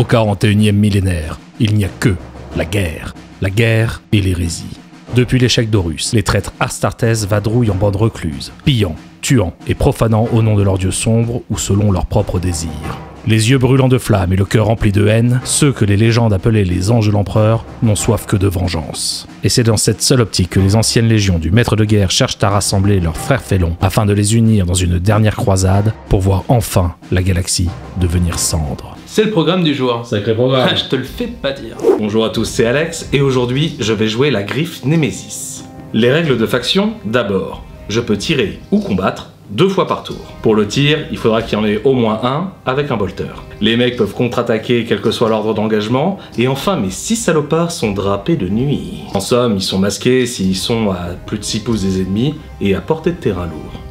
Au 41e millénaire, il n'y a que la guerre et l'hérésie. Depuis l'échec d'Horus, les traîtres Astartés vadrouillent en bande recluse, pillant, tuant et profanant au nom de leur dieu sombre ou selon leurs propres désirs. Les yeux brûlants de flammes et le cœur rempli de haine, ceux que les légendes appelaient les anges de l'empereur n'ont soif que de vengeance. Et c'est dans cette seule optique que les anciennes légions du maître de guerre cherchent à rassembler leurs frères félons afin de les unir dans une dernière croisade pour voir enfin la galaxie devenir cendre. C'est le programme du jour. Sacré programme. Je te le fais pas dire. Bonjour à tous, c'est Alex et aujourd'hui je vais jouer la griffe Némésis. Les règles de faction, d'abord, je peux tirer ou combattre 2 fois par tour. Pour le tir, il faudra qu'il y en ait au moins un avec un bolter. Les mecs peuvent contre-attaquer quel que soit l'ordre d'engagement, et enfin mes 6 salopards sont drapés de nuit. En somme, ils sont masqués s'ils sont à plus de 6 pouces des ennemis et à portée de terrain lourd.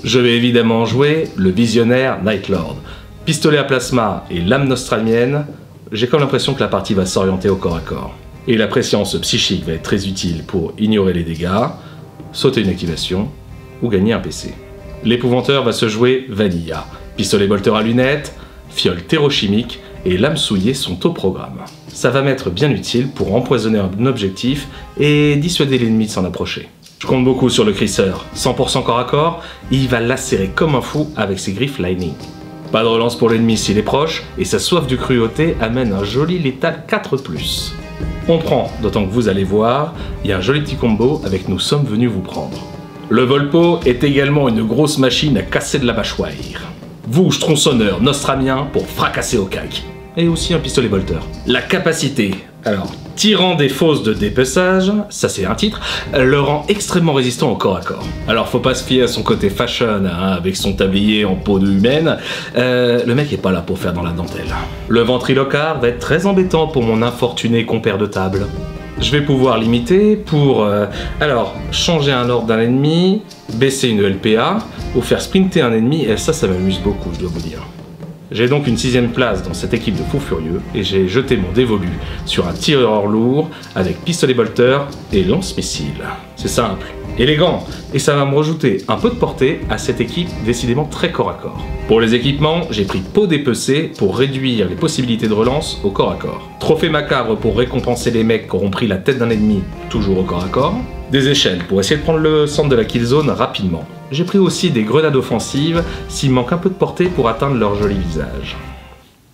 Je vais évidemment jouer le visionnaire Nightlord. Pistolet à plasma et lame nostramienne, j'ai comme l'impression que la partie va s'orienter au corps à corps. Et la préscience psychique va être très utile pour ignorer les dégâts, sauter une activation ou gagner un PC. L'épouvanteur va se jouer Vanilla. Pistolet bolter à lunettes, fiole terrochimique et lame souillée sont au programme. Ça va m'être bien utile pour empoisonner un objectif et dissuader l'ennemi de s'en approcher. Je compte beaucoup sur le crisseur, 100% corps à corps, il va lacérer comme un fou avec ses griffes Lightning. Pas de relance pour l'ennemi s'il est proche, et sa soif de cruauté amène un joli létal 4+. On prend, d'autant que vous allez voir, il y a un joli petit combo avec Nous sommes venus vous prendre. Le Volpo est également une grosse machine à casser de la mâchoire. Vouge tronçonneur nostramien pour fracasser au cac. Et aussi un pistolet bolter. La capacité, alors, tirant des fosses de dépeçage, ça c'est un titre, le rend extrêmement résistant au corps à corps. Alors faut pas se fier à son côté fashion, hein, avec son tablier en peau de humaine, le mec est pas là pour faire dans la dentelle. Le ventriloquard va être très embêtant pour mon infortuné compère de table. Je vais pouvoir limiter pour, changer un ordre d'un ennemi, baisser une LPA, ou faire sprinter un ennemi, et ça m'amuse beaucoup, je dois vous dire. J'ai donc une 6ème place dans cette équipe de fous furieux, et j'ai jeté mon dévolu sur un tireur lourd avec pistolet bolter et lance-missile. C'est simple, élégant, et ça va me rajouter un peu de portée à cette équipe décidément très corps à corps. Pour les équipements, j'ai pris peau dépecée pour réduire les possibilités de relance au corps à corps. Trophée macabre pour récompenser les mecs qui auront pris la tête d'un ennemi, toujours au corps à corps. Des échelles pour essayer de prendre le centre de la kill zone rapidement. J'ai pris aussi des grenades offensives s'il manque un peu de portée pour atteindre leur joli visage.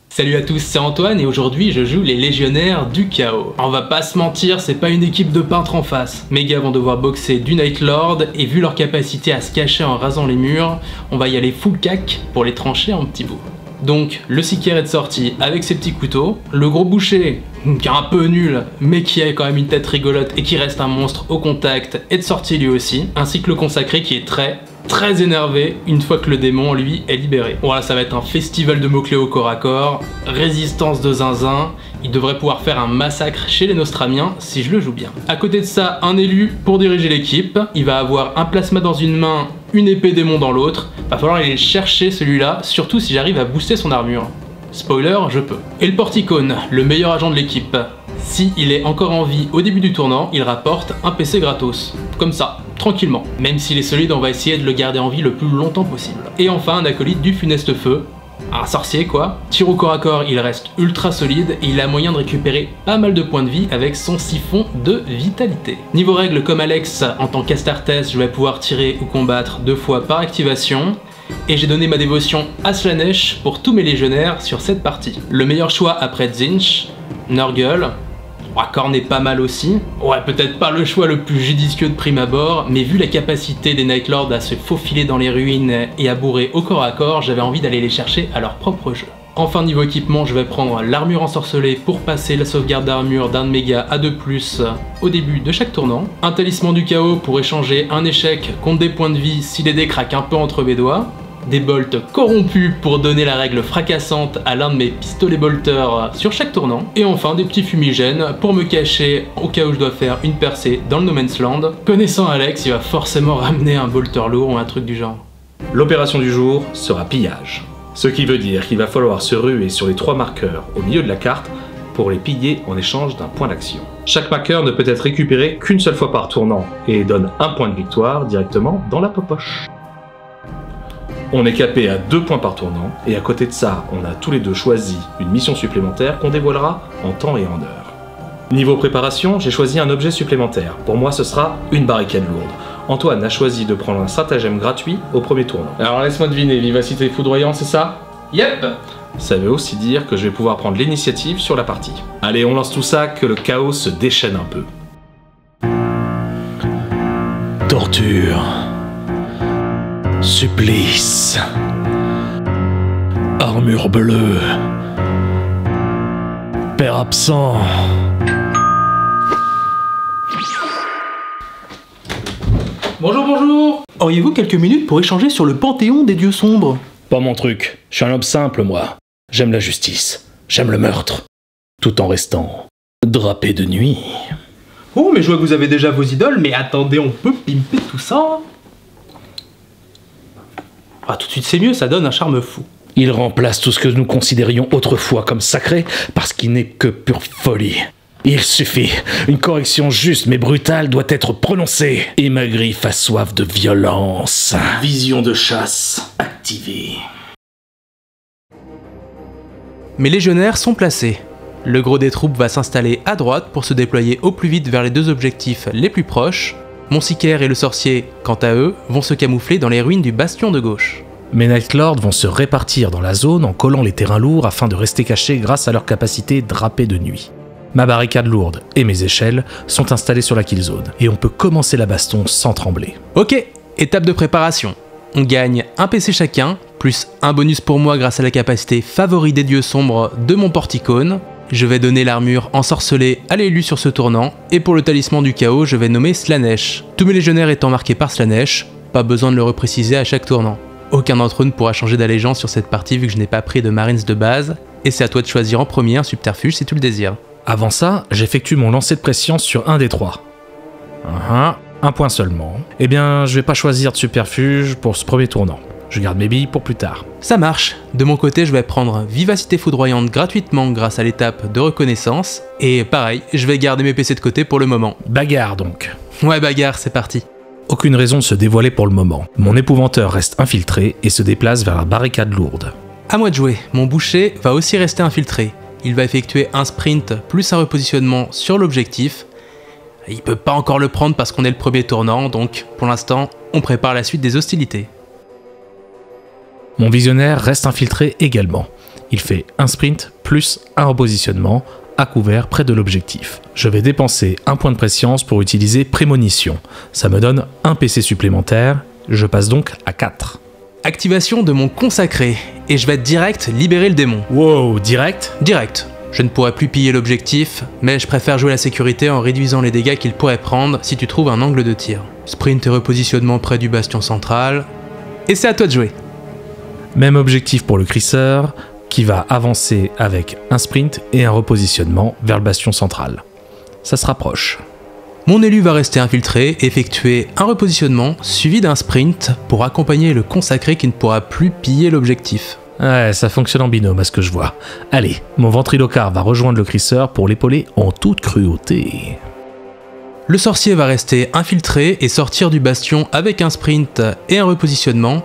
Salut à tous, c'est Antoine et aujourd'hui je joue les légionnaires du chaos. On va pas se mentir, c'est pas une équipe de peintres en face. Mes gars vont devoir boxer du Nightlord et vu leur capacité à se cacher en rasant les murs, on va y aller full cac pour les trancher en petits bouts. Donc le Sicaire est de sortie avec ses petits couteaux, le gros boucher, qui est un peu nul, mais qui a quand même une tête rigolote et qui reste un monstre au contact, est de sortie lui aussi, ainsi que le consacré qui est très énervé une fois que le démon lui est libéré. Voilà, ça va être un festival de mots-clés au corps à corps, résistance de zinzin, il devrait pouvoir faire un massacre chez les Nostramiens si je le joue bien. À côté de ça, un élu pour diriger l'équipe, il va avoir un plasma dans une main, une épée démon dans l'autre, va falloir aller le chercher celui-là, surtout si j'arrive à booster son armure. Spoiler, je peux. Et le Porticone, le meilleur agent de l'équipe. Si il est encore en vie au début du tournant, il rapporte un PC gratos. Comme ça, tranquillement. Même s'il est solide, on va essayer de le garder en vie le plus longtemps possible. Et enfin, un acolyte du funeste feu. Un sorcier quoi. Tir au corps à corps, il reste ultra solide et il a moyen de récupérer pas mal de points de vie avec son siphon de vitalité. Niveau règles, comme Alex, en tant qu'Astartés, je vais pouvoir tirer ou combattre 2 fois par activation. Et j'ai donné ma dévotion à Slanesh pour tous mes légionnaires sur cette partie. Le meilleur choix après Tzeentch, Nurgle, Korn est pas mal aussi. Ouais, peut-être pas le choix le plus judicieux de prime abord, mais vu la capacité des Nightlords à se faufiler dans les ruines et à bourrer au corps à corps, j'avais envie d'aller les chercher à leur propre jeu. Enfin niveau équipement, je vais prendre l'armure ensorcelée pour passer la sauvegarde d'armure d'un de mes gars à 2+ au début de chaque tournant. Un talisman du chaos pour échanger un échec contre des points de vie si les dés craquent un peu entre mes doigts. Des bolts corrompus pour donner la règle fracassante à l'un de mes pistolets bolters sur chaque tournant. Et enfin des petits fumigènes pour me cacher au cas où je dois faire une percée dans le No Man's Land. Connaissant Alex, il va forcément ramener un bolter lourd ou un truc du genre. L'opération du jour sera pillage. Ce qui veut dire qu'il va falloir se ruer sur les 3 marqueurs au milieu de la carte pour les piller en échange d'un point d'action. Chaque marqueur ne peut être récupéré qu'une seule fois par tournant et donne un point de victoire directement dans la popoche. On est capé à 2 points par tournant, et à côté de ça, on a tous les deux choisi une mission supplémentaire qu'on dévoilera en temps et en heure. Niveau préparation, j'ai choisi un objet supplémentaire. Pour moi, ce sera une barricade lourde. Antoine a choisi de prendre un stratagème gratuit au premier tournant. Alors laisse-moi deviner, vivacité foudroyante, c'est ça? Yep. Ça veut aussi dire que je vais pouvoir prendre l'initiative sur la partie. Allez, on lance tout ça, que le chaos se déchaîne un peu. Torture. Supplice. Armure bleue. Père absent. Bonjour, bonjour. Auriez-vous quelques minutes pour échanger sur le panthéon des dieux sombres? Pas mon truc. Je suis un homme simple, moi. J'aime la justice. J'aime le meurtre. Tout en restant drapé de nuit. Oh, mais je vois que vous avez déjà vos idoles, mais attendez, on peut pimper tout ça? Ah, tout de suite c'est mieux, ça donne un charme fou. Il remplace tout ce que nous considérions autrefois comme sacré parce qu'il n'est que pure folie. Il suffit, une correction juste mais brutale doit être prononcée. Et ma griffe a soif de violence. Vision de chasse activée. Mes légionnaires sont placés. Le gros des troupes va s'installer à droite pour se déployer au plus vite vers les deux objectifs les plus proches. Mon Sicaire et le sorcier, quant à eux, vont se camoufler dans les ruines du bastion de gauche. Mes Night Lords vont se répartir dans la zone en collant les terrains lourds afin de rester cachés grâce à leur capacité drapée de nuit. Ma barricade lourde et mes échelles sont installées sur la kill zone et on peut commencer la baston sans trembler. Ok, étape de préparation. On gagne un PC chacun, plus un bonus pour moi grâce à la capacité favori des dieux sombres de mon porticone. Je vais donner l'armure ensorcelée à l'élu sur ce tournant, et pour le talisman du chaos, je vais nommer Slaanesh. Tous mes légionnaires étant marqués par Slaanesh, pas besoin de le repréciser à chaque tournant. Aucun d'entre eux ne pourra changer d'allégeance sur cette partie vu que je n'ai pas pris de Marines de base, et c'est à toi de choisir en premier un subterfuge si tu le désires. Avant ça, j'effectue mon lancer de pression sur un des trois. Un point seulement. Eh bien, je vais pas choisir de subterfuge pour ce premier tournant. Je garde mes billes pour plus tard. Ça marche. De mon côté, je vais prendre Vivacité foudroyante gratuitement grâce à l'étape de reconnaissance, et pareil, je vais garder mes PC de côté pour le moment. Bagarre donc. Ouais, bagarre, c'est parti. Aucune raison de se dévoiler pour le moment. Mon épouvanteur reste infiltré et se déplace vers la barricade lourde. À moi de jouer. Mon boucher va aussi rester infiltré. Il va effectuer un sprint plus un repositionnement sur l'objectif. Il peut pas encore le prendre parce qu'on est le premier tournant, donc pour l'instant, on prépare la suite des hostilités. Mon visionnaire reste infiltré également. Il fait un sprint plus un repositionnement à couvert près de l'objectif. Je vais dépenser un point de préscience pour utiliser prémonition. Ça me donne un PC supplémentaire, je passe donc à 4. Activation de mon consacré, et je vais direct libérer le démon. Wow, direct? Direct. Je ne pourrai plus piller l'objectif, mais je préfère jouer la sécurité en réduisant les dégâts qu'il pourrait prendre si tu trouves un angle de tir. Sprint et repositionnement près du bastion central, et c'est à toi de jouer. Même objectif pour le crisseur, qui va avancer avec un sprint et un repositionnement vers le bastion central. Ça se rapproche. Mon élu va rester infiltré et effectuer un repositionnement suivi d'un sprint pour accompagner le consacré qui ne pourra plus piller l'objectif. Ouais, ça fonctionne en binôme à ce que je vois. Allez, mon ventriloquard va rejoindre le crisseur pour l'épauler en toute cruauté. Le sorcier va rester infiltré et sortir du bastion avec un sprint et un repositionnement,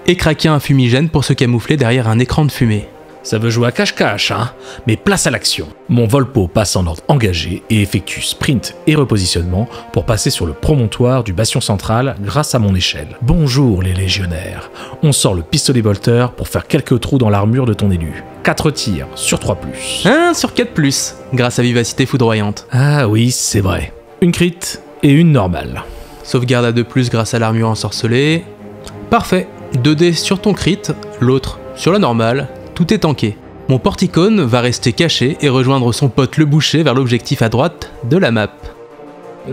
et craquer un fumigène pour se camoufler derrière un écran de fumée. Ça veut jouer à cache-cache, hein? Mais place à l'action. Mon Volpo passe en ordre engagé et effectue sprint et repositionnement pour passer sur le promontoire du bastion central grâce à mon échelle. Bonjour les légionnaires. On sort le pistolet bolter pour faire quelques trous dans l'armure de ton élu. 4 tirs sur 3+. 1 sur 4+, grâce à Vivacité foudroyante. Ah oui, c'est vrai. Une crit et une normale. Sauvegarde à 2+ grâce à l'armure ensorcelée. Parfait. 2 dés sur ton crit, l'autre sur la normale, tout est tanké. Mon porticone va rester caché et rejoindre son pote le boucher vers l'objectif à droite de la map.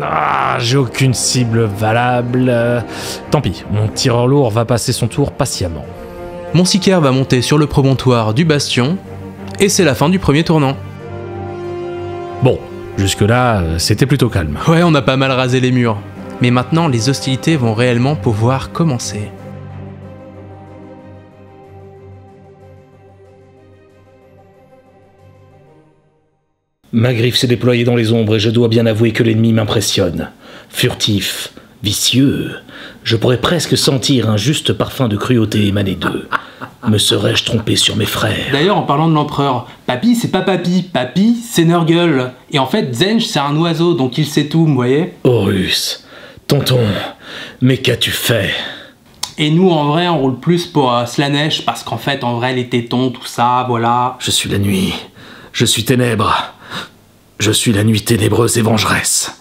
Ah, j'ai aucune cible valable. Tant pis, mon tireur lourd va passer son tour patiemment. Mon Sicaire va monter sur le promontoire du bastion, et c'est la fin du premier tournant. Bon, jusque-là, c'était plutôt calme. Ouais, on a pas mal rasé les murs. Mais maintenant, les hostilités vont réellement pouvoir commencer. Ma griffe s'est déployée dans les ombres et je dois bien avouer que l'ennemi m'impressionne. Furtif, vicieux. Je pourrais presque sentir un juste parfum de cruauté émaner d'eux. Me serais-je trompé sur mes frères? D'ailleurs, en parlant de l'empereur, Papy, c'est pas Papy. Papy, c'est Nurgle. Et en fait, Zench, c'est un oiseau, donc il sait tout, vous voyez? Horus, tonton, mais qu'as-tu fait? Et nous, en vrai, on roule plus pour Slanesh, parce qu'en fait, en vrai, les tétons, tout ça, voilà. Je suis la nuit, je suis ténèbres. Je suis la nuit ténébreuse et vengeresse.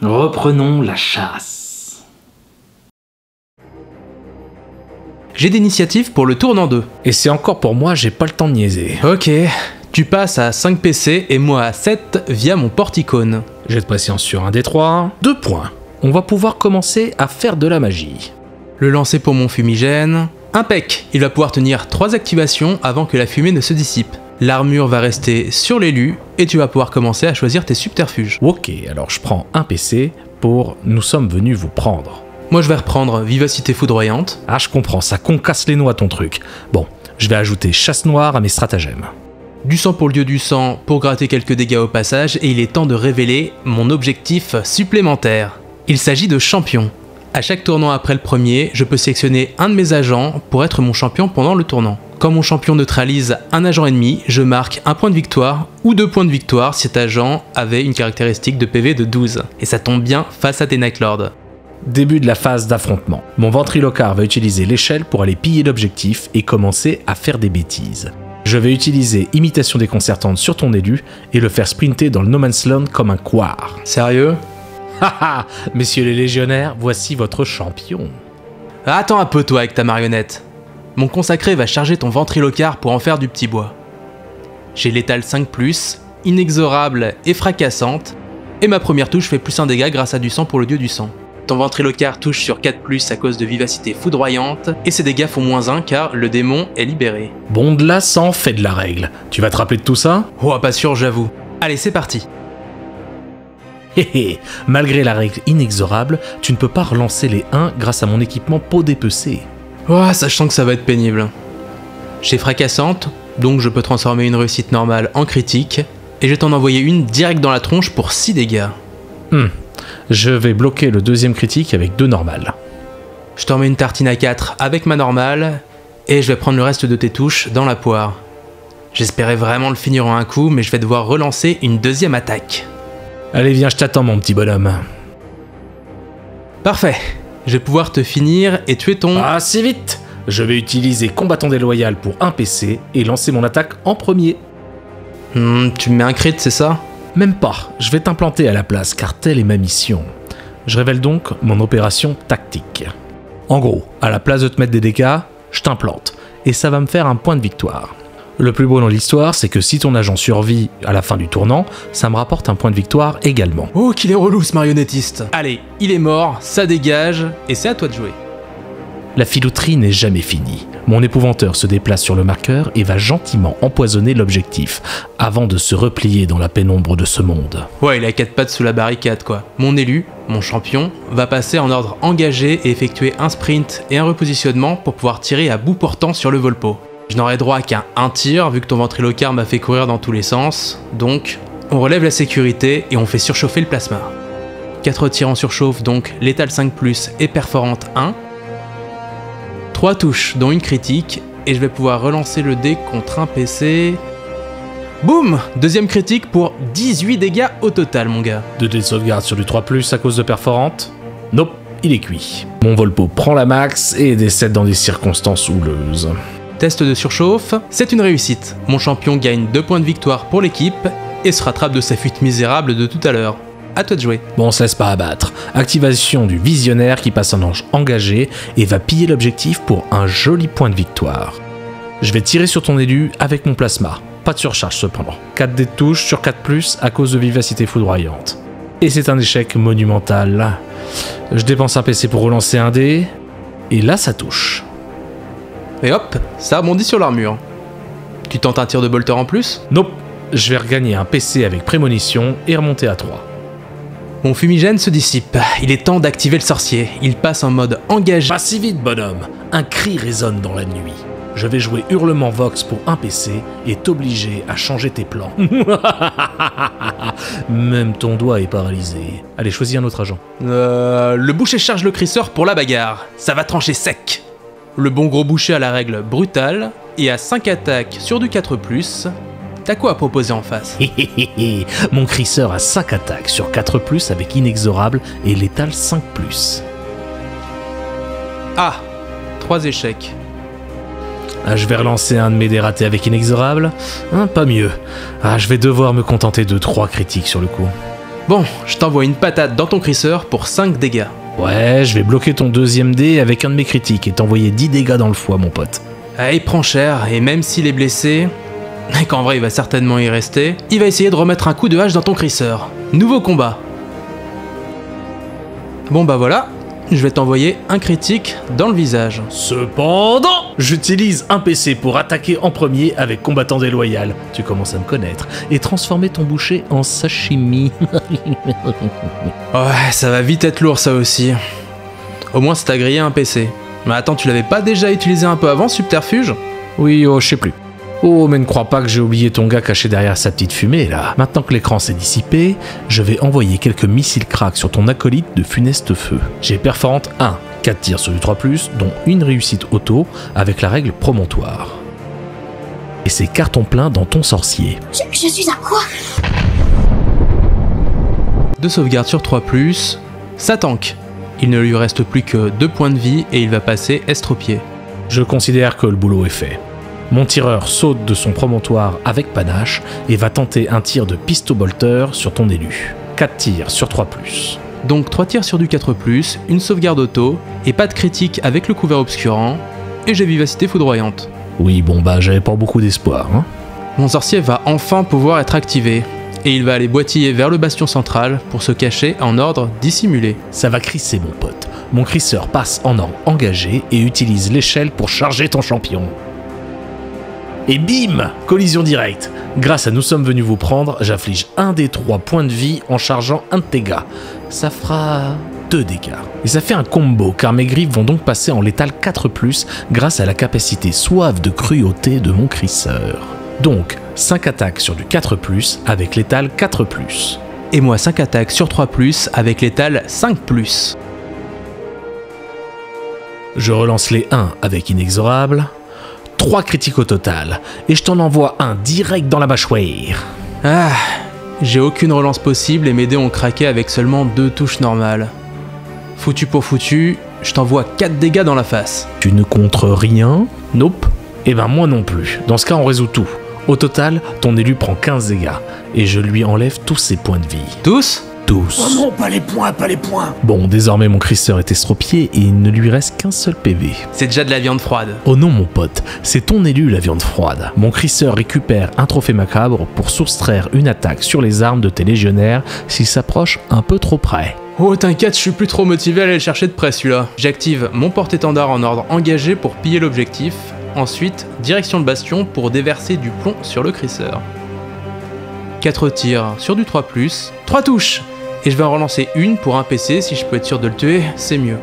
Reprenons la chasse. J'ai d'initiative pour le tournant 2. Et c'est encore pour moi, j'ai pas le temps de niaiser. Ok, tu passes à 5 PC et moi à 7 via mon porticone. Jet de patience sur un des 3. 2 points. On va pouvoir commencer à faire de la magie. Le lancer pour mon fumigène. Impec, il va pouvoir tenir 3 activations avant que la fumée ne se dissipe. L'armure va rester sur l'élu et tu vas pouvoir commencer à choisir tes subterfuges. Ok, alors je prends un PC pour « Nous sommes venus vous prendre ». Moi je vais reprendre Vivacité Foudroyante. Ah, je comprends, ça concasse les noix ton truc. Bon, je vais ajouter Chasse Noire à mes stratagèmes. Du sang pour le dieu du sang pour gratter quelques dégâts au passage et il est temps de révéler mon objectif supplémentaire. Il s'agit de champion. À chaque tournant après le premier, je peux sélectionner un de mes agents pour être mon champion pendant le tournant. Quand mon champion neutralise un agent ennemi, je marque un point de victoire ou 2 points de victoire si cet agent avait une caractéristique de PV de 12. Et ça tombe bien face à tes Night Lords. Début de la phase d'affrontement. Mon ventriloquard va utiliser l'échelle pour aller piller l'objectif et commencer à faire des bêtises. Je vais utiliser Imitation déconcertante sur ton élu et le faire sprinter dans le No Man's Land comme un couard. Sérieux? Haha, messieurs les légionnaires, voici votre champion. Attends un peu toi avec ta marionnette. Mon consacré va charger ton ventriloquard pour en faire du petit bois. J'ai l'étale 5+, inexorable et fracassante, et ma première touche fait +1 dégât grâce à du sang pour le dieu du sang. Ton ventriloquard touche sur 4+, à cause de vivacité foudroyante, et ses dégâts font -1 car le démon est libéré. Bon de la sang fait de la règle. Tu vas te rappeler de tout ça? Oh, pas sûr, j'avoue. Allez, c'est parti. Hé, malgré la règle inexorable, tu ne peux pas relancer les 1 grâce à mon équipement peau dépecée. Oh, ça je sens que ça va être pénible. J'ai fracassante, donc je peux transformer une réussite normale en critique, et je vais t'en envoyer une direct dans la tronche pour 6 dégâts. Je vais bloquer le deuxième critique avec 2 normales. Je t'en mets une tartine à 4 avec ma normale, et je vais prendre le reste de tes touches dans la poire. J'espérais vraiment le finir en un coup, mais je vais devoir relancer une deuxième attaque. Allez, viens, je t'attends, mon petit bonhomme. Parfait. Je vais pouvoir te finir et tuer ton... Ah, si vite! Je vais utiliser Combattant déloyal pour un PC et lancer mon attaque en premier. Tu me mets un crit, c'est ça? Même pas, je vais t'implanter à la place car telle est ma mission. Je révèle donc mon opération tactique. En gros, à la place de te mettre des dégâts, je t'implante et ça va me faire un point de victoire. Le plus beau dans l'histoire, c'est que si ton agent survit à la fin du tournant, ça me rapporte un point de victoire également. Oh, qu'il est relou ce marionnettiste. Allez, il est mort, ça dégage, et c'est à toi de jouer. La filouterie n'est jamais finie. Mon épouvanteur se déplace sur le marqueur et va gentiment empoisonner l'objectif, avant de se replier dans la pénombre de ce monde. Ouais, il a 4 pattes sous la barricade quoi. Mon élu, mon champion, va passer en ordre engagé et effectuer un sprint et un repositionnement pour pouvoir tirer à bout portant sur le Volpo. Je n'aurai droit qu'à un tir vu que ton ventriloquard m'a fait courir dans tous les sens, donc on relève la sécurité et on fait surchauffer le plasma. 4 tirs en surchauffe, donc létale 5+, et perforante 1. 3 touches, dont une critique, et je vais pouvoir relancer le dé contre un PC. Boum! Deuxième critique pour 18 dégâts au total, mon gars. 2 dés de sauvegarde sur du 3+, à cause de perforante? Nope, il est cuit. Mon Volpo prend la max et décède dans des circonstances houleuses. Test de surchauffe, c'est une réussite. Mon champion gagne 2 points de victoire pour l'équipe et se rattrape de sa fuite misérable de tout à l'heure. À toi de jouer. Bon, on se laisse pas abattre. Activation du visionnaire qui passe en ange engagé et va piller l'objectif pour un joli point de victoire. Je vais tirer sur ton élu avec mon plasma. Pas de surcharge cependant. 4 dés de touche sur 4+, à cause de vivacité foudroyante. Et c'est un échec monumental. Je dépense un PC pour relancer un dé, et là ça touche. Et hop, ça rebondit sur l'armure. Tu tentes un tir de bolter en plus? Nope, je vais regagner un PC avec prémonition et remonter à 3. Mon fumigène se dissipe, il est temps d'activer le sorcier. Il passe en mode engagé. Pas si vite, bonhomme. Un cri résonne dans la nuit. je vais jouer Hurlement Vox pour un PC et t'obliger à changer tes plans. Même ton doigt est paralysé. Allez, choisis un autre agent. Le boucher charge le crisseur pour la bagarre. Ça va trancher sec. Le bon gros boucher a la règle brutale et à 5 attaques sur du 4+. T'as quoi à proposer en face? Mon crisseur a 5 attaques sur 4+, avec inexorable et létal 5+. Ah, 3 échecs. Ah, je vais relancer un de mes dés ratés avec inexorable. Pas mieux. Ah, je vais devoir me contenter de 3 critiques sur le coup. Bon, je t'envoie une patate dans ton crisseur pour 5 dégâts. Ouais, je vais bloquer ton deuxième dé avec un de mes critiques et t'envoyer 10 dégâts dans le foie, mon pote. Ah, il prend cher, et même s'il est blessé, et qu'en vrai il va certainement y rester, il va essayer de remettre un coup de hache dans ton crisseur. Nouveau combat. Bon bah voilà, je vais t'envoyer un critique dans le visage. Cependant, j'utilise un PC pour attaquer en premier avec combattant déloyal. Tu commences à me connaître. Et transformer ton boucher en sashimi. Ouais, ça va vite être lourd ça aussi. Au moins ça t'a grillé un PC. Mais attends, tu l'avais pas déjà utilisé un peu avant, Subterfuge? Oui, oh, je sais plus. Oh, mais ne crois pas que j'ai oublié ton gars caché derrière sa petite fumée, là. Maintenant que l'écran s'est dissipé, je vais envoyer quelques missiles crack sur ton acolyte de funeste feu. J'ai perforante 1, 4 tirs sur du 3+, dont une réussite auto, avec la règle promontoire. Et c'est carton plein dans ton sorcier. Je suis à quoi? 2 sauvegardes sur 3+, ça tank. Il ne lui reste plus que 2 points de vie et il va passer estropié. Je considère que le boulot est fait. Mon tireur saute de son promontoire avec panache et va tenter un tir de pistobolter sur ton élu. 4 tirs sur 3+. Donc 3 tirs sur du 4+, une sauvegarde auto, et pas de critique avec le couvert obscurant, et j'ai vivacité foudroyante. Oui, bon bah j'avais pas beaucoup d'espoir, hein. Mon sorcier va enfin pouvoir être activé, et il va aller boitiller vers le bastion central pour se cacher en ordre dissimulé. Ça va crisser mon pote. Mon crisseur passe en ordre engagé et utilise l'échelle pour charger ton champion. Et bim! Collision directe. Grâce à Nous sommes venus vous prendre, j'afflige un des 3 points de vie en chargeant un de tes gars. Ça fera 2 dégâts. Et ça fait un combo, car mes griffes vont donc passer en létal 4+, grâce à la capacité soif de cruauté de mon crisseur. Donc, 5 attaques sur du 4+, avec létal 4+. Et moi 5 attaques sur 3+, avec létal 5+. Je relance les 1 avec inexorable. 3 critiques au total, et je t'en envoie un direct dans la mâchoire. Ah, j'ai aucune relance possible et mes dés ont craqué avec seulement 2 touches normales. Foutu pour foutu, je t'envoie 4 dégâts dans la face. Tu ne comptes rien? Nope. Eh ben moi non plus. Dans ce cas, on résout tout. Au total, ton élu prend 15 dégâts, et je lui enlève tous ses points de vie. Tous? Tous. Oh non, pas les points, pas les points. Bon, désormais mon crisseur est estropié et il ne lui reste qu'un seul PV. C'est déjà de la viande froide. Oh non mon pote, c'est ton élu la viande froide. Mon crisseur récupère un trophée macabre pour soustraire une attaque sur les armes de tes légionnaires s'ils s'approchent un peu trop près. Oh t'inquiète, je suis plus trop motivé à aller le chercher de près celui-là. J'active mon porte-étendard en ordre engagé pour piller l'objectif. Ensuite, direction le bastion pour déverser du plomb sur le crisseur. 4 tirs sur du 3+, 3 touches. Et je vais en relancer une pour un PC, si je peux être sûr de le tuer, c'est mieux.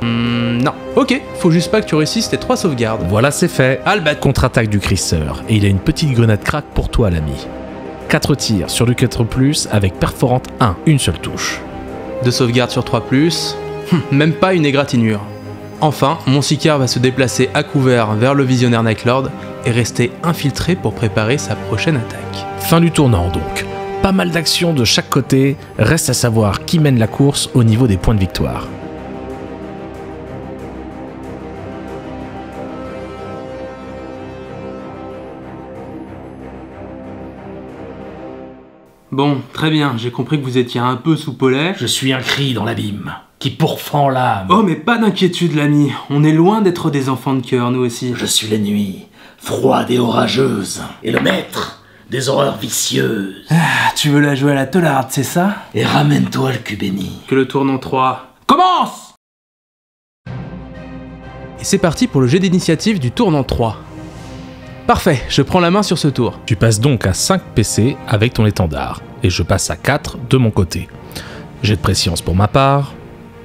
Non. Ok, faut juste pas que tu réussisses tes 3 sauvegardes. Voilà, c'est fait. Albat. Contre-attaque du crisseur, et il a une petite grenade crack pour toi l'ami. 4 tirs sur du 4+, avec perforante 1, une seule touche. 2 sauvegardes sur 3+, même pas une égratignure. Enfin, mon sicard va se déplacer à couvert vers le visionnaire Nightlord et rester infiltré pour préparer sa prochaine attaque. Fin du tournant donc. Pas mal d'actions de chaque côté, reste à savoir qui mène la course au niveau des points de victoire. Bon, très bien, j'ai compris que vous étiez un peu sous polais. Je suis un cri dans l'abîme, qui pourfend l'âme. Oh mais pas d'inquiétude l'ami, on est loin d'être des enfants de cœur nous aussi. Je suis la nuit, froide et orageuse, et le maître des horreurs vicieuses. Ah, tu veux la jouer à la teularde, c'est ça? Et ramène-toi le cul béni. Que le tournant 3 commence! Et c'est parti pour le jet d'initiative du tournant 3. Parfait, je prends la main sur ce tour. Tu passes donc à 5 PC avec ton étendard, et je passe à 4 de mon côté. Jet de préscience pour ma part,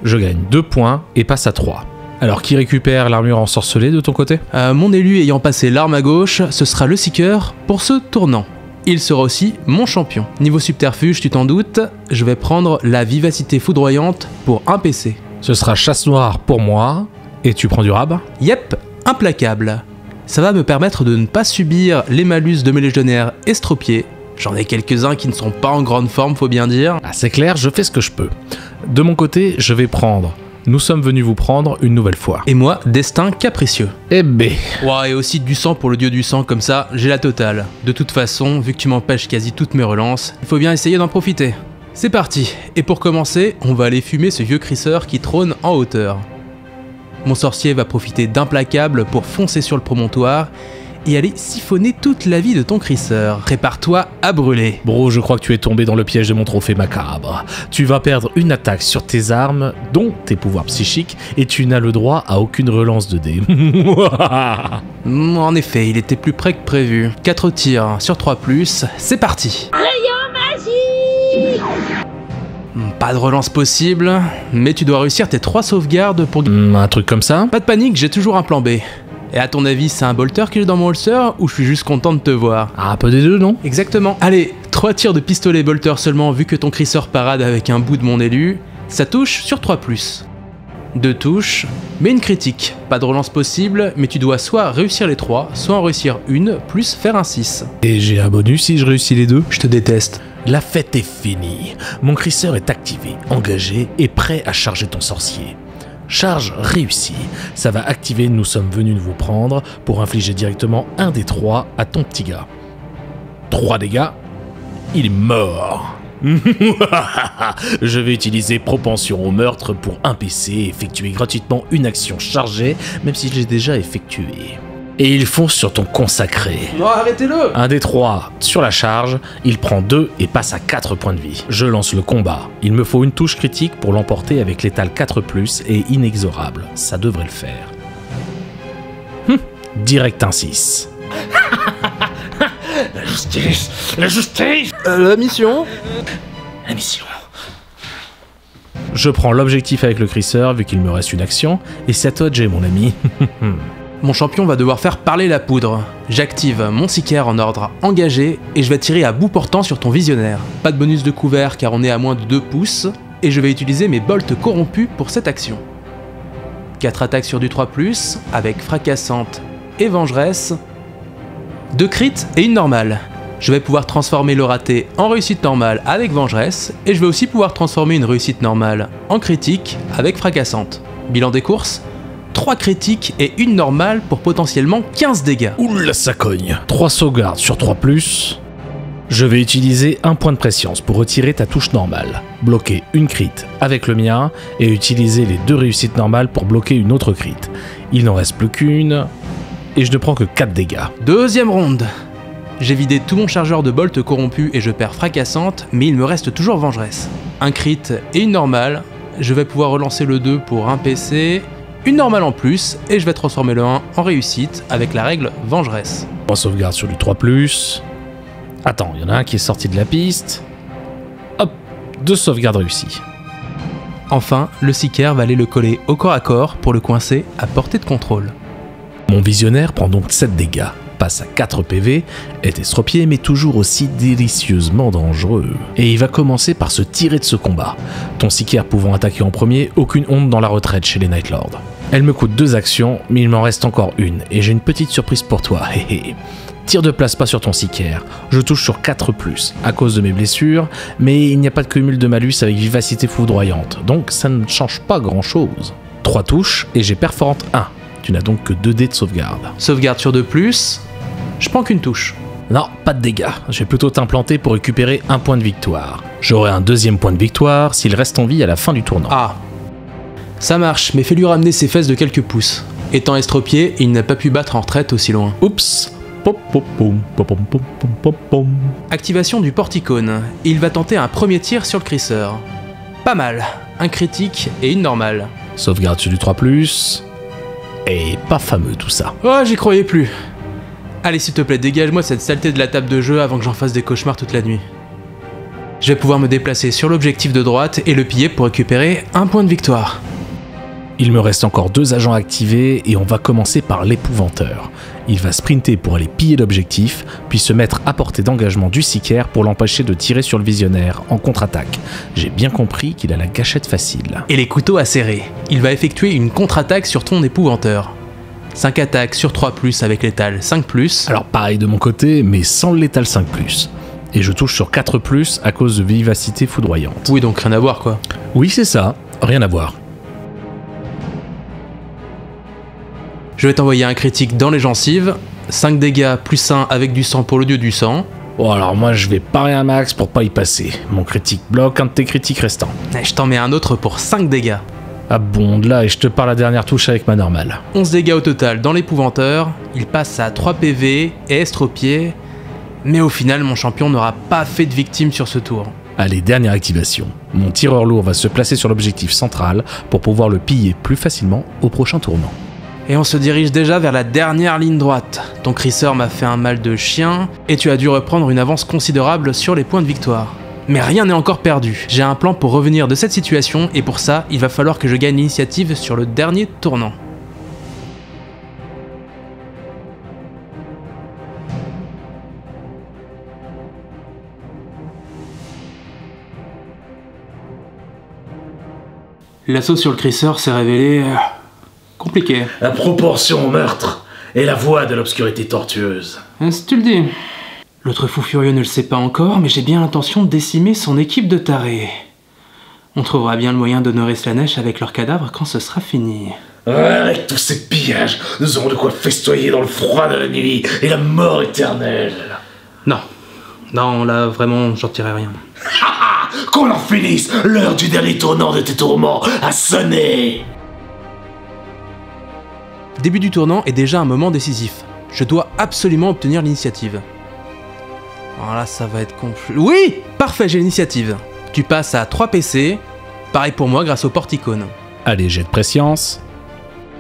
je gagne 2 points et passe à 3. Alors qui récupère l'armure ensorcelée de ton côté? Mon élu ayant passé l'arme à gauche, ce sera le Seeker pour ce tournant. Il sera aussi mon champion. Niveau subterfuge, tu t'en doutes, je vais prendre la vivacité foudroyante pour un PC. Ce sera chasse noire pour moi, et tu prends du rab? Yep, implacable. Ça va me permettre de ne pas subir les malus de mes légionnaires estropiés. J'en ai quelques-uns qui ne sont pas en grande forme, faut bien dire. Ah, c'est clair, je fais ce que je peux. De mon côté, je vais prendre. Nous sommes venus vous prendre une nouvelle fois. Et moi, destin capricieux. Eh ben. Ouais, et aussi du sang pour le dieu du sang, comme ça, j'ai la totale. De toute façon, vu que tu m'empêches quasi toutes mes relances, il faut bien essayer d'en profiter. C'est parti. Et pour commencer, on va aller fumer ce vieux crisseur qui trône en hauteur. Mon sorcier va profiter d'implacable pour foncer sur le promontoire et aller siphonner toute la vie de ton crisseur. Prépare-toi à brûler. Bro, je crois que tu es tombé dans le piège de mon trophée macabre. Tu vas perdre une attaque sur tes armes, dont tes pouvoirs psychiques, et tu n'as le droit à aucune relance de dés. En effet, il était plus près que prévu. 4 tirs sur 3+, c'est parti. Pas de relance possible, mais tu dois réussir tes 3 sauvegardes pour... Un truc comme ça? Pas de panique, j'ai toujours un plan B. Et à ton avis, c'est un bolter que j'ai dans mon holster ou je suis juste content de te voir? Ah, un peu des deux, non? Exactement. Allez, 3 tirs de pistolet bolter seulement vu que ton crisseur parade avec un bout de mon élu. Ça touche sur 3+. 2 touches, mais une critique. Pas de relance possible, mais tu dois soit réussir les 3, soit en réussir une, plus faire un 6. Et j'ai un bonus si je réussis les deux? Je te déteste. La fête est finie. Mon crisseur est activé, engagé et prêt à charger ton sorcier. Charge réussie. Ça va activer Nous sommes venus vous prendre pour infliger directement un des 3 à ton petit gars. 3 dégâts. Il est mort. Je vais utiliser propension au meurtre pour un PC et effectuer gratuitement une action chargée, même si je l'ai déjà effectuée. Et il fonce sur ton consacré. Non, arrêtez-le! Un des 3 sur la charge, il prend 2 et passe à 4 points de vie. Je lance le combat. Il me faut une touche critique pour l'emporter avec l'étal 4+, et inexorable. Ça devrait le faire. Direct un 6. La justice! La justice! La mission? La mission. Je prends l'objectif avec le crisseur vu qu'il me reste une action, et c'est à toi de jouer, mon ami. Mon champion va devoir faire parler la poudre. J'active mon Seeker en ordre engagé et je vais tirer à bout portant sur ton visionnaire. Pas de bonus de couvert car on est à moins de 2 pouces et je vais utiliser mes bolts corrompus pour cette action. 4 attaques sur du 3+, avec fracassante et vengeresse. 2 crits et une normale. Je vais pouvoir transformer le raté en réussite normale avec vengeresse et je vais aussi pouvoir transformer une réussite normale en critique avec fracassante. Bilan des courses, 3 critiques et une normale pour potentiellement 15 dégâts. Oula, ça cogne. 3 sauvegardes sur 3+. Je vais utiliser un point de préscience pour retirer ta touche normale, bloquer une crit avec le mien et utiliser les 2 réussites normales pour bloquer une autre crit. Il n'en reste plus qu'une et je ne prends que 4 dégâts. Deuxième ronde. J'ai vidé tout mon chargeur de bolt corrompu et je perds fracassante, mais il me reste toujours vengeresse. Un crit et une normale. Je vais pouvoir relancer le 2 pour un PC, une normale en plus, et je vais transformer le 1 en réussite avec la règle vengeresse. 3 sauvegardes sur du 3+. Attends, il y en a un qui est sorti de la piste. Hop, 2 sauvegardes réussies. Enfin, le Seeker va aller le coller au corps à corps pour le coincer à portée de contrôle. Mon visionnaire prend donc 7 dégâts, passe à 4 PV, est estropié mais toujours aussi délicieusement dangereux. Et il va commencer par se tirer de ce combat. Ton Seeker pouvant attaquer en premier, aucune honte dans la retraite chez les Night Lords. Elle me coûte 2 actions, mais il m'en reste encore une, et j'ai une petite surprise pour toi, héhé. Tire de plasma sur ton Seeker, je touche sur 4+, à cause de mes blessures, mais il n'y a pas de cumul de malus avec vivacité foudroyante, donc ça ne change pas grand chose. 3 touches, et j'ai perforante 1. Tu n'as donc que 2 dés de sauvegarde. Sauvegarde sur 2+, je prends qu'une touche. Non, pas de dégâts, je vais plutôt t'implanter pour récupérer un point de victoire. J'aurai un 2e point de victoire s'il reste en vie à la fin du tournoi. Ah, ça marche, mais fais-lui ramener ses fesses de quelques pouces. Étant estropié, il n'a pas pu battre en retraite aussi loin. Oups. Pop, pop, pom, pop, pom, pom, pom, pom, pom. Activation du porticone. Il va tenter un premier tir sur le crisseur. Pas mal, un critique et une normale. Sauvegarde sur du 3+. Et pas fameux tout ça. Oh, j'y croyais plus. Allez, s'il te plaît, dégage-moi cette saleté de la table de jeu avant que j'en fasse des cauchemars toute la nuit. Je vais pouvoir me déplacer sur l'objectif de droite et le piller pour récupérer un point de victoire. Il me reste encore 2 agents activés et on va commencer par l'épouvanteur. Il va sprinter pour aller piller l'objectif, puis se mettre à portée d'engagement du Seeker pour l'empêcher de tirer sur le visionnaire en contre-attaque. J'ai bien compris qu'il a la gâchette facile. Et les couteaux acérés. Il va effectuer une contre-attaque sur ton épouvanteur. 5 attaques sur 3+, avec létal 5+. Alors pareil de mon côté, mais sans le létal 5+. Et je touche sur 4+, à cause de vivacité foudroyante. Oui, donc rien à voir quoi. Oui, c'est ça, rien à voir. Je vais t'envoyer un critique dans les gencives. 5 dégâts plus 1 avec du sang pour le dieu du sang. Bon alors moi je vais parer un max pour pas y passer. Mon critique bloque un de tes critiques restants. Et je t'en mets un autre pour 5 dégâts. Ah bon, de là et je te pars la dernière touche avec ma normale. 11 dégâts au total dans l'épouvanteur. Il passe à 3 PV et estropié. Mais au final, mon champion n'aura pas fait de victime sur ce tour. Allez, dernière activation. Mon tireur lourd va se placer sur l'objectif central pour pouvoir le piller plus facilement au prochain tournant. Et on se dirige déjà vers la dernière ligne droite. Ton crisseur m'a fait un mal de chien, et tu as dû reprendre une avance considérable sur les points de victoire. Mais rien n'est encore perdu. J'ai un plan pour revenir de cette situation, et pour ça, il va falloir que je gagne l'initiative sur le dernier tournant. L'assaut sur le crisseur s'est révélé compliqué. La proportion au meurtre et la voie de l'obscurité tortueuse. Si tu le dis. L'autre fou furieux ne le sait pas encore, mais j'ai bien l'intention de décimer son équipe de tarés. On trouvera bien le moyen d'honorer Slanesh avec leurs cadavres quand ce sera fini. Avec tous ces pillages, nous aurons de quoi festoyer dans le froid de la nuit et la mort éternelle. Non. Non, là, vraiment, j'en tirerai rien. Qu'on en finisse, l'heure du dernier tournant de tes tourments a sonné. Début du tournant est déjà un moment décisif. Je dois absolument obtenir l'initiative. Alors là, ça va être confus. Oui! Parfait, j'ai l'initiative. Tu passes à 3 PC. Pareil pour moi grâce au porticone. Allez, jet de prescience.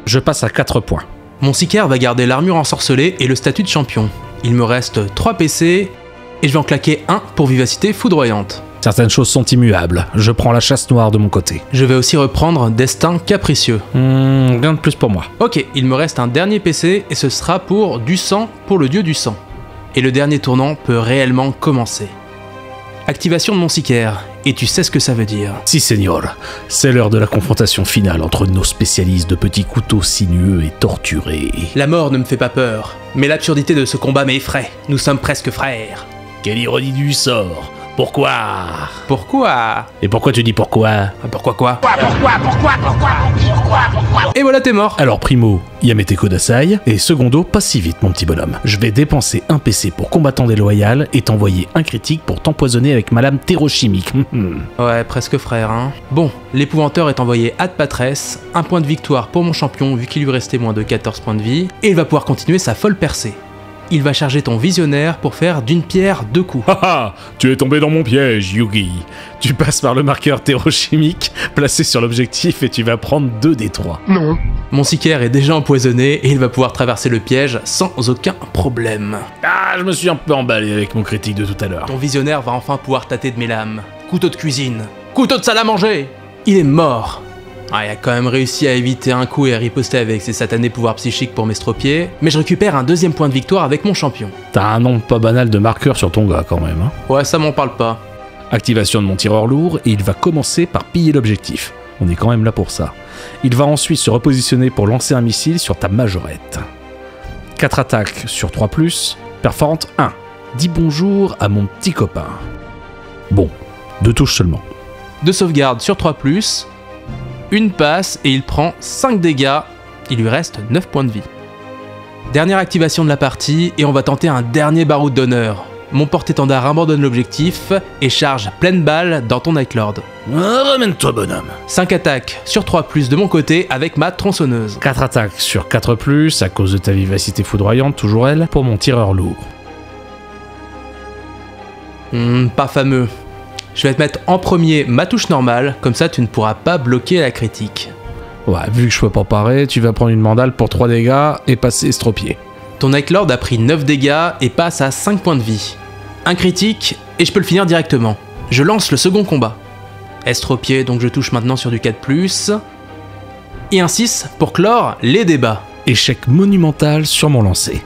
Je passe à 4 points. Mon Seeker va garder l'armure ensorcelée et le statut de champion. Il me reste 3 PC et je vais en claquer un pour vivacité foudroyante. Certaines choses sont immuables. Je prends la chasse noire de mon côté. Je vais aussi reprendre Destin capricieux. Rien de plus pour moi. Ok, il me reste un dernier PC et ce sera pour du sang pour le dieu du sang. Et le dernier tournant peut réellement commencer. Activation de mon Seeker, et tu sais ce que ça veut dire. Si, seigneur. C'est l'heure de la confrontation finale entre nos spécialistes de petits couteaux sinueux et torturés. La mort ne me fait pas peur, mais l'absurdité de ce combat m'effraie. Nous sommes presque frères. Quelle ironie du sort. Pourquoi? Pourquoi? Et pourquoi tu dis pourquoi? Pourquoi quoi? Et voilà, t'es mort. Alors primo, Yamete Kodasai, et secondo, pas si vite mon petit bonhomme. Je vais dépenser un PC pour combattant déloyal et t'envoyer un critique pour t'empoisonner avec ma lame terrochimique. Ouais, presque frère, hein. Bon, l'épouvanteur est envoyé ad patresse, un point de victoire pour mon champion vu qu'il lui restait moins de 14 points de vie, et il va pouvoir continuer sa folle percée. Il va charger ton visionnaire pour faire d'une pierre 2 coups. Haha, tu es tombé dans mon piège, Yugi. Tu passes par le marqueur terrochimique placé sur l'objectif et tu vas prendre 2 des 3. Non. Mon Seeker est déjà empoisonné et il va pouvoir traverser le piège sans aucun problème. Ah, je me suis un peu emballé avec mon critique de tout à l'heure. Ton visionnaire va enfin pouvoir tâter de mes lames. Couteau de cuisine. Couteau de salle à manger. Il est mort. Ah, il a quand même réussi à éviter un coup et à riposter avec ses satanés pouvoirs psychiques pour m'estropier, mais je récupère un 2e point de victoire avec mon champion. T'as un nombre pas banal de marqueurs sur ton gars quand même, hein. Ouais, ça m'en parle pas. Activation de mon tireur lourd et il va commencer par piller l'objectif. On est quand même là pour ça. Il va ensuite se repositionner pour lancer un missile sur ta majorette. 4 attaques sur 3+, perforante 1. Dis bonjour à mon petit copain. Bon, 2 touches seulement. 2 sauvegardes sur 3+, une passe et il prend 5 dégâts, il lui reste 9 points de vie. Dernière activation de la partie et on va tenter un dernier baroud d'honneur. Mon porte-étendard abandonne l'objectif et charge pleine balle dans ton Nightlord. Ramène-toi bonhomme. 5 attaques sur 3+, de mon côté avec ma tronçonneuse. 4 attaques sur 4+, à cause de ta vivacité foudroyante, toujours elle, pour mon tireur lourd. Pas fameux. Je vais te mettre en premier ma touche normale, comme ça tu ne pourras pas bloquer la critique. Ouais, vu que je peux pas parer, tu vas prendre une mandale pour 3 dégâts et passer estropié. Ton Nightlord a pris 9 dégâts et passe à 5 points de vie. Un critique, et je peux le finir directement. Je lance le second combat. Estropié, donc je touche maintenant sur du 4+. et un 6 pour clore les débats. Échec monumental sur mon lancer.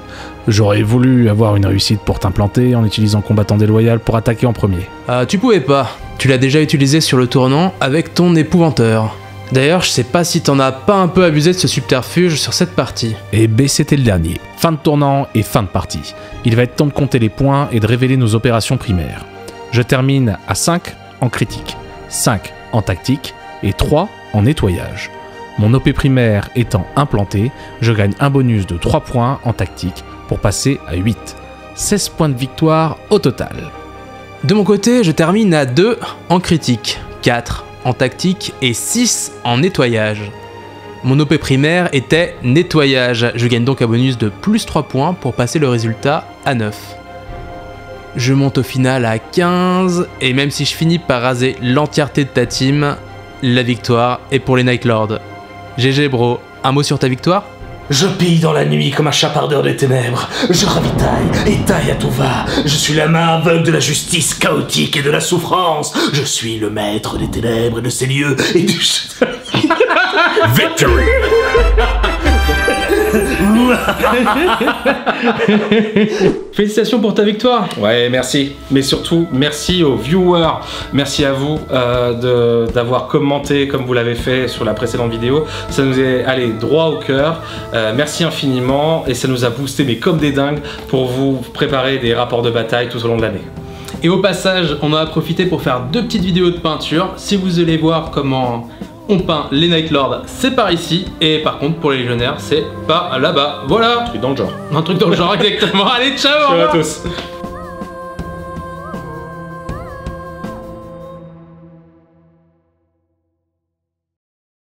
J'aurais voulu avoir une réussite pour t'implanter en utilisant combattant déloyal pour attaquer en premier. Tu pouvais pas, tu l'as déjà utilisé sur le tournant avec ton épouvanteur. D'ailleurs, je sais pas si t'en as pas un peu abusé de ce subterfuge sur cette partie. Et B, c'était le dernier. Fin de tournant et fin de partie. Il va être temps de compter les points et de révéler nos opérations primaires. Je termine à 5 en critique, 5 en tactique et 3 en nettoyage. Mon OP primaire étant implanté, je gagne un bonus de 3 points en tactique pour passer à 8. 16 points de victoire au total. De mon côté, je termine à 2 en critique, 4 en tactique et 6 en nettoyage. Mon OP primaire était nettoyage, je gagne donc un bonus de plus 3 points pour passer le résultat à 9. Je monte au final à 15, et même si je finis par raser l'entièreté de ta team, la victoire est pour les Night Lords. GG bro, un mot sur ta victoire ? Je pille dans la nuit comme un chapardeur des ténèbres. Je ravitaille et taille à tout va. Je suis la main aveugle de la justice chaotique et de la souffrance. Je suis le maître des ténèbres et de ces lieux et du... Victory! Félicitations pour ta victoire. Ouais, merci. Mais surtout, merci aux viewers. Merci à vous d'avoir commenté comme vous l'avez fait sur la précédente vidéo. Ça nous est allé droit au cœur. Merci infiniment. Et ça nous a boosté, mais comme des dingues, pour vous préparer des rapports de bataille tout au long de l'année. Et au passage, on en a profité pour faire 2 petites vidéos de peinture. Si vous voulez voir comment on peint les Night Lords, c'est par ici. Et par contre, pour les légionnaires, c'est par là-bas. Voilà. Un truc dans le genre. Un truc dans le genre, exactement. Allez, ciao. Ciao à tous.